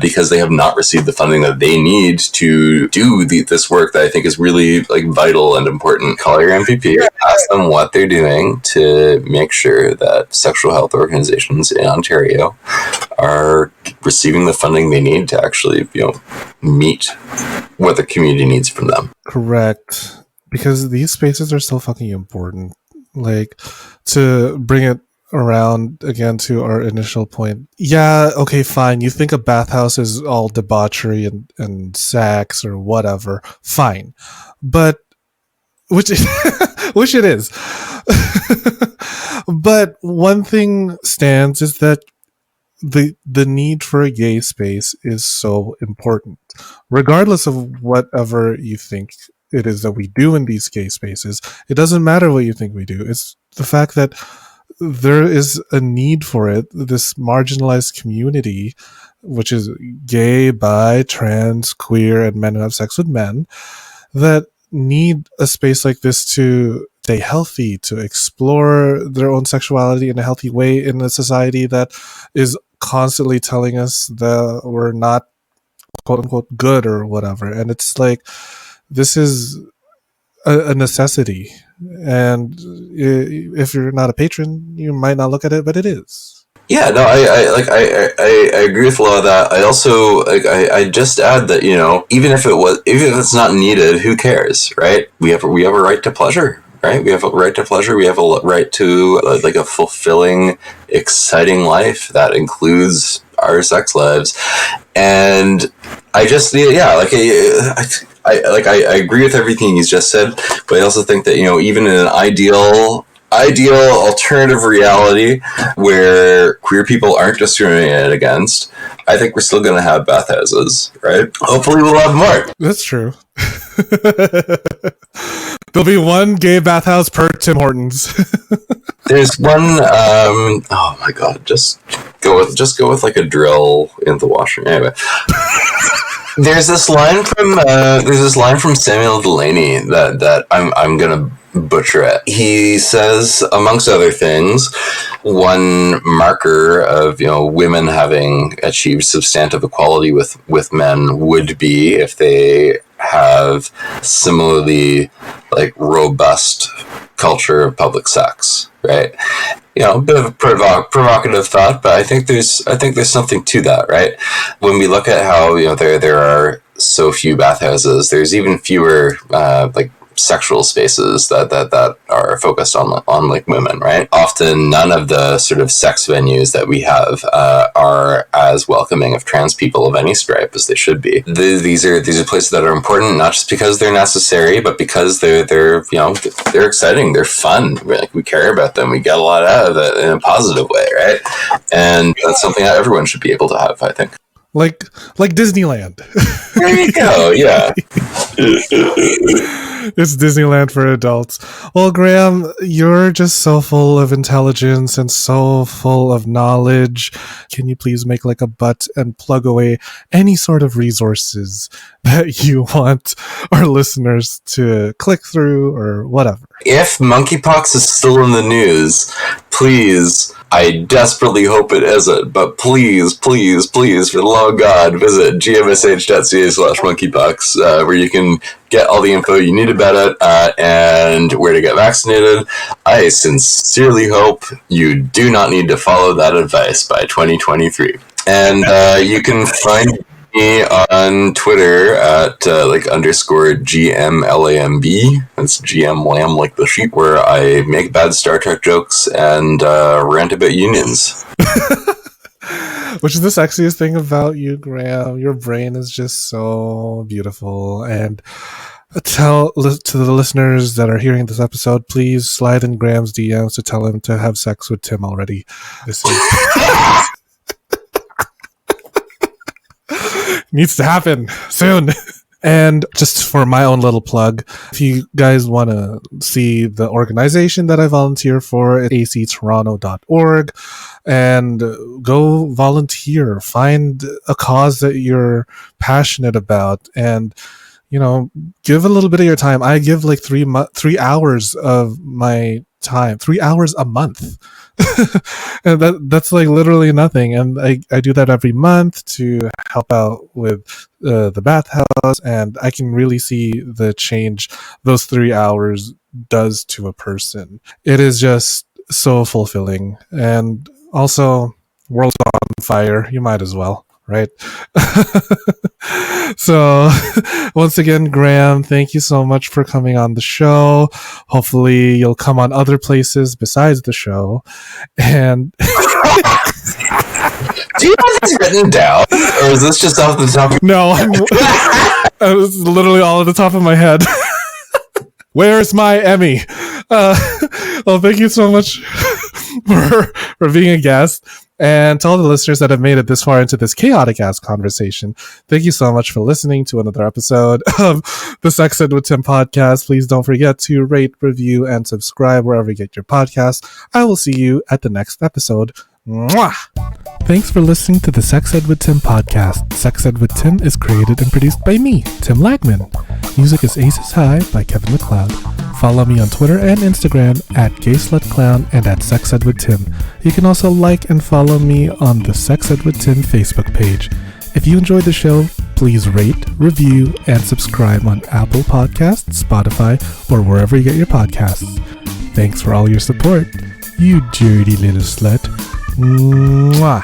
because they have not received the funding that they need to do this work that I think is really like vital and important. Call your MPP, ask them what they're doing to make sure that sexual health organizations in Ontario are receiving the funding they need to actually meet what the community needs from them. Correct. Because these spaces are so fucking important. Like, to bring it around again to our initial point. Yeah, okay, fine. You think a bathhouse is all debauchery and sex or whatever. Fine. But which which it is. But one thing stands is that the need for a gay space is so important. Regardless of whatever you think it is that we do in these gay spaces, it doesn't matter what you think we do. It's the fact that there is a need for it. This marginalized community, which is gay, bi, trans, queer, and men who have sex with men, that need a space like this to stay healthy, to explore their own sexuality in a healthy way in a society that is constantly telling us that we're not quote unquote good or whatever. And it's like, this is a necessity. And if you're not a patron, you might not look at it, but it is. Yeah, no, I agree with a lot of that. I also I just add that, you know, even if it's not needed, who cares, right? We have a right to pleasure, right? We have a right to pleasure. We have a right to like a fulfilling, exciting life that includes our sex lives, and I just I agree with everything he's just said, but I also think that, you know, even in an ideal alternative reality where queer people aren't discriminated against, I think we're still going to have bathhouses, right? Hopefully we'll have more. That's true. There'll be one gay bathhouse per Tim Hortons. There's one, oh my god, just go with like a drill in the washroom. Anyway. There's this line from Samuel Delaney that I'm gonna butcher it. He says, amongst other things, one marker of, you know, women having achieved substantive equality with men would be if they have similarly like robust culture of public sex, right? You know, a bit of a provocative thought, but I think there's something to that, right? When we look at how, you know, there are so few bathhouses, there's even fewer like sexual spaces that are focused on like women, right? Often none of the sort of sex venues that we have are as welcoming of trans people of any stripe as they should be. These are places that are important, not just because they're necessary, but because they're you know, they're exciting, they're fun. We care about them, we get a lot out of it in a positive way, right? And that's something that everyone should be able to have, I think. Like Disneyland. There you go, yeah. It's Disneyland for adults. Well, Graeme, you're just so full of intelligence and so full of knowledge. Can you please make like a butt and plug away any sort of resources that you want our listeners to click through or whatever? If monkeypox is still in the news, please, I desperately hope it isn't, but please, please, please, for the love of God, visit gmsh.ca/monkeypox, where you can get all the info you need about it, and where to get vaccinated. I sincerely hope you do not need to follow that advice by 2023. And you can find me on Twitter at _GMLAMB. That's GM Lamb like the sheep, where I make bad Star Trek jokes and rant about unions. Which is the sexiest thing about you, Graeme. Your brain is just so beautiful. And tell to the listeners that are hearing this episode, please slide in Graeme's DMs to tell him to have sex with Tim already. This is needs to happen soon. And just for my own little plug, if you guys want to see the organization that I volunteer for, it's actoronto.org, and go volunteer. Find a cause that you're passionate about, and, you know, give a little bit of your time. I give like 3 hours of my time, 3 hours a month. And that's like literally nothing. And I do that every month to help out with the bathhouse, and I can really see the change those 3 hours does to a person. It is just so fulfilling. And also, world's on fire. You might as well, right? So once again, Graeme, thank you so much for coming on the show. Hopefully you'll come on other places besides the show. And do you have this written down, or is this just off the top? No, it was literally all at the top of my head. Where's my Emmy? Well, thank you so much for being a guest. And to all the listeners that have made it this far into this chaotic ass conversation, thank you so much for listening to another episode of the Sex Ed with Tim podcast. Please don't forget to rate, review, and subscribe wherever you get your podcasts. I will see you at the next episode. Mwah! Thanks for listening to the Sex Ed with Tim podcast. Sex Ed with Tim is created and produced by me, Tim Lagman. Music is Aces High by Kevin MacLeod. Follow me on Twitter and Instagram at GaySlutClown and at Sex Ed with Tim. You can also like and follow me on the Sex Ed with Tim Facebook page. If you enjoyed the show, please rate, review, and subscribe on Apple Podcasts, Spotify, or wherever you get your podcasts. Thanks for all your support, you dirty little slut. Mwah.